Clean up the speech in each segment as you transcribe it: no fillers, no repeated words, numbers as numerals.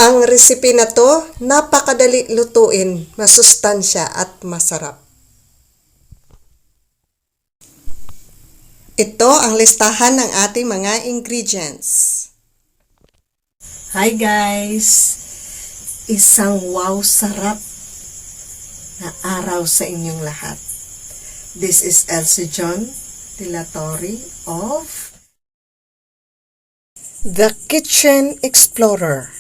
Ang recipe na to, napakadali lutuin, masustansya at masarap. Ito ang listahan ng ating mga ingredients. Hi guys! Isang wow sarap na araw sa inyong lahat. This is Elsie John Dilatori of The Kitchen Explorer.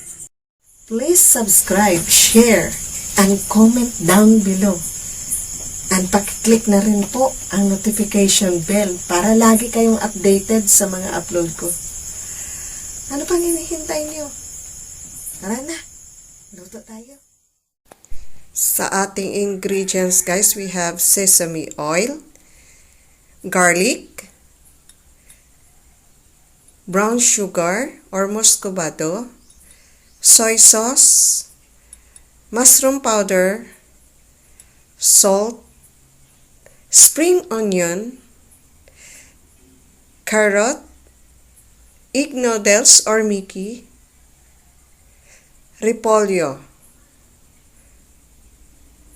Please subscribe, share, and comment down below. And pakiclick na rin po ang notification bell para lagi kayong updated sa mga upload ko. Ano pang hinihintay niyo? Tara na, luto tayo. Sa ating ingredients guys, we have sesame oil, garlic, brown sugar or muscovado, soy sauce, mushroom powder, salt, spring onion, carrot, egg noodles or Mickey, repolyo,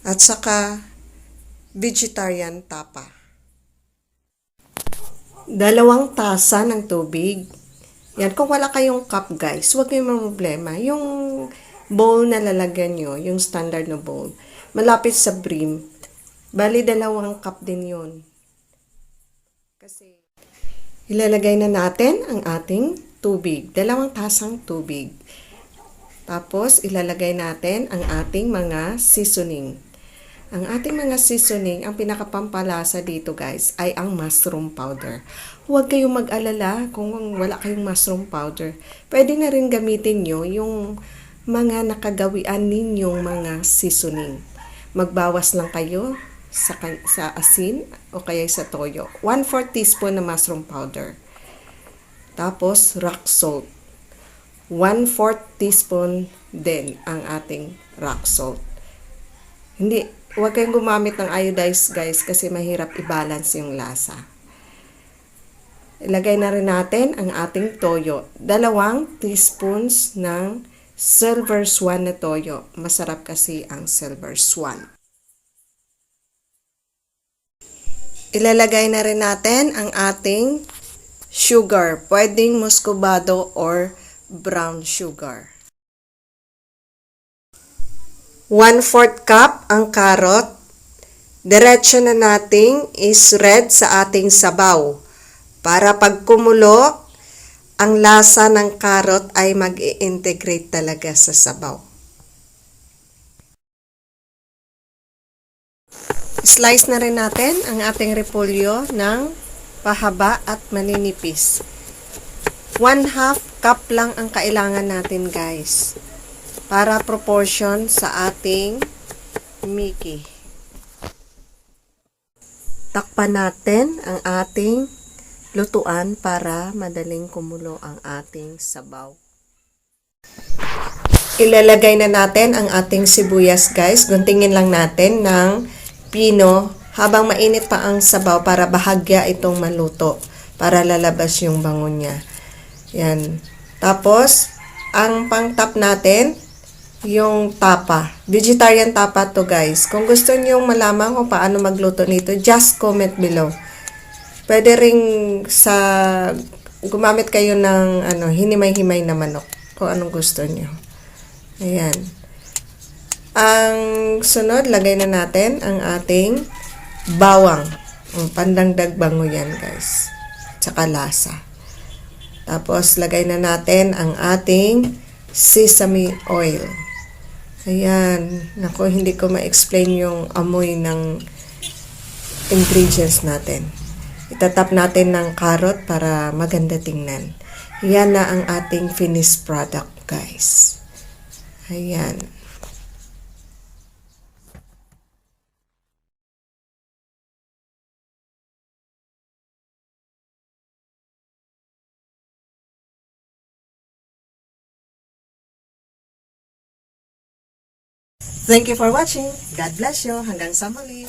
at saka vegetarian tapa. 2 tasa ng tubig. Yan, kung wala kayong cup guys, huwag kayong problema. Yung bowl na lalagyan nyo, yung standard na bowl, malapit sa brim, bali 2 cup din yun. Kasi ilalagay na natin ang ating tubig, 2 tasang tubig. Tapos ilalagay natin ang ating mga seasoning. Ang ating mga seasoning, ang pinakapampalasa dito guys ay ang mushroom powder. Huwag kayong mag-alala kung wala kayong mushroom powder. Pwede na rin gamitin nyo yung mga nakagawian ninyong mga seasoning. Magbawas lang kayo sa asin o kaya sa toyo. 1/4 teaspoon na mushroom powder. Tapos rock salt. 1/4 teaspoon din ang ating rock salt. Huwag kayong gumamit ng iodized guys kasi mahirap i-balance yung lasa. Ilagay na rin natin ang ating toyo. 2 teaspoons ng silver swan na toyo. Masarap kasi ang silver swan. Ilalagay na rin natin ang ating sugar. Pwedeng muscovado or brown sugar. 1/4 cup ang carrot. Diretso na nating is-red sa ating sabaw. Para pag kumulo, ang lasa ng carrot ay mag-i-integrate talaga sa sabaw. Slice na rin natin ang ating repolyo ng pahaba at maninipis. 1/2 cup lang ang kailangan natin guys. Para proportion sa ating Mickey. Takpan natin ang ating lutuan para madaling kumulo ang ating sabaw. Ilalagay na natin ang ating sibuyas guys. Guntingin lang natin ng pino habang mainit pa ang sabaw para bahagya itong maluto. Para lalabas yung bango niya. Yan. Tapos, ang pang-top natin, yung tapa. Vegetarian tapa to guys. Kung gusto niyo malaman kung paano magluto nito, just comment below. Pwede ring gumamit kayo ng hinimay-himay na manok. Kung anong gusto niyo. Ayan. Ang sunod, lagay na natin ang ating bawang. Pandagdag bango yan guys. Tsaka lasa. Tapos, lagay na natin ang ating sesame oil. Ayan. Naku, hindi ko ma-explain yung amoy ng ingredients natin. Itatap natin ng carrot para maganda tingnan. Yan na ang ating finished product, guys. Ayan. Thank you for watching. God bless you. Hanggang sa muli.